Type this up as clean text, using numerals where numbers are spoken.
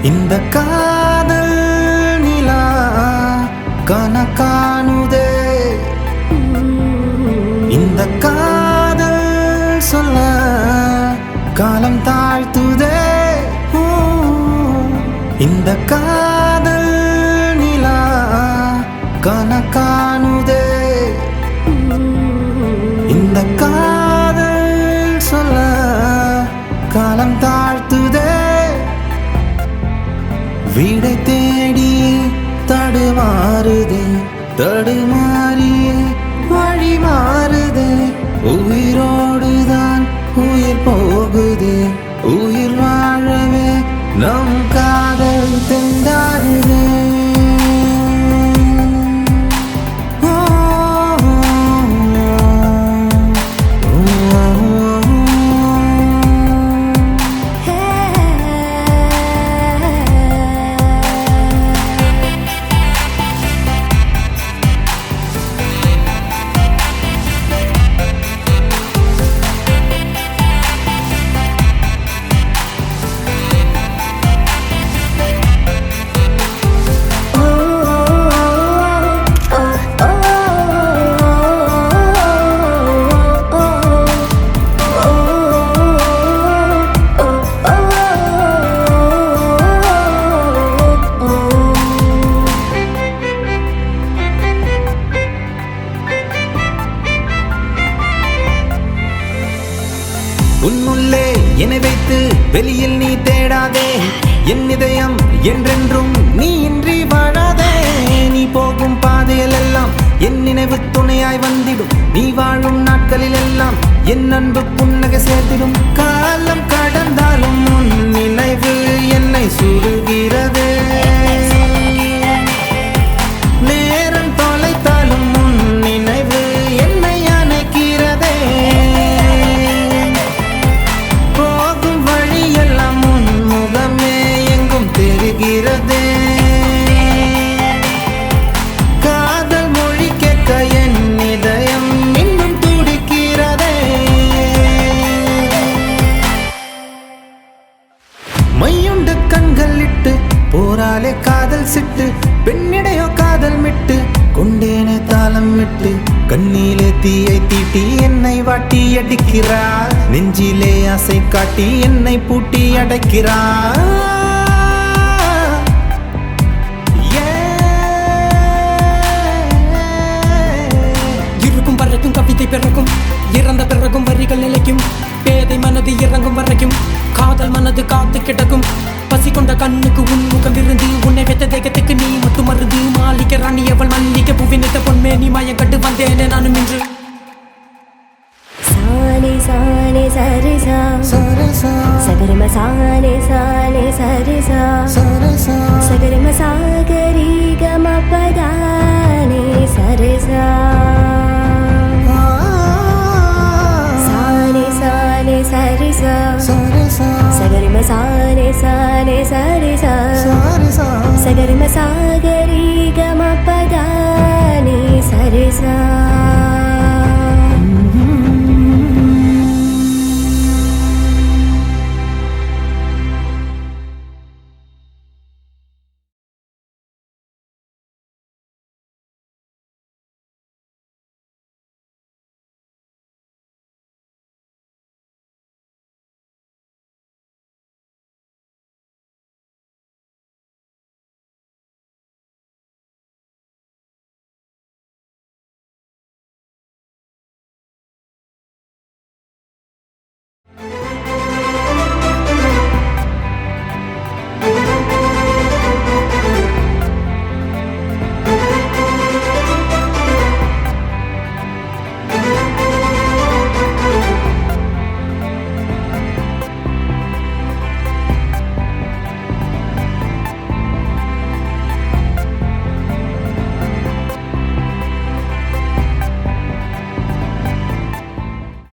இந்த காதல் நிலா கனக்கானுதே இந்த காதல் சொல்ல காலம் தாழ்த்துதே இந்த காதல் நிலா கனக்கானுதே இந்த காதல் சொல்ல காலம் தாழ்த்துதே வீடை தேடி தடுமாறுதே தடுமாறியே வழி மாறுதே உயிரோடுதான் உயிர் போகுதே உயிர் வாழவே நம் காதல் திண்டாடுதே உன்னுள்ளே என்னை வைத்து வெளியில் நீ தேடாதே என் இதயம் என்றென்றும் நீ இன்றி வாழாதே நீ போகும் பாதையில் எல்லாம் என் நினைவு துணையாய் வந்திடும் நீ வாழும் நாட்களில் எல்லாம் என் அன்பு புன்னகை சேர்த்திடும் காலம் கடந்தாலும் உன் நினைவு என்னை சுடுகிறதே நேரம் தொலைத்தாலும் உன் நினைவு என்னை அணைக்கிறதே போகும் வழியெல்லாம் உன் முகமே எங்கும் தெரிகிறதே காதல் மொழி கேட்க என் இதயம் இன்னும் துடிக்கிறதே மையுண்டு கண்கள் இட்டு போராலே காதல் சிட்டு பெண்ணிடையோ காதல் மிட்டு கொண்டேனே தாளம் விட்டு கண்ணிலே தீயை தீட்டி என்னை வாட்டி அடிக்கிறார் நெஞ்சிலே ஆசை காட்டி என்னை பூட்டி அடைக்கிறார் இருக்கும் பறக்கும் கவிதை பிறக்கும் இறந்த பிறகும் வரிகள் நிலைக்கும் பேதை மனது இறங்கும் வரைக்கும் காதல் மனது காத்து கிடக்கும் பசி கொண்ட கண்ணுக்கு உன் முகம் இருந்து உன்னை வைத்த தேகத்துக்கு நீ மட்டும் மருந்து மாளிகை ராணி அவள் மல்லிகை பூவினித்த பொன்மே நீ மயம் கண்டு வந்தேனே நானும் இன்று சாலே சாலே சரிசா சரசா சகரிம சாலே சாலே சரிசா சரசா சகரிம சாகரி கம பதானே சரிசா சாலே சாலே சரிசா சரசா சகரிம சாலே சாலே சரிசா சரசா சகரிம சாகரி கம பதானே சரிசா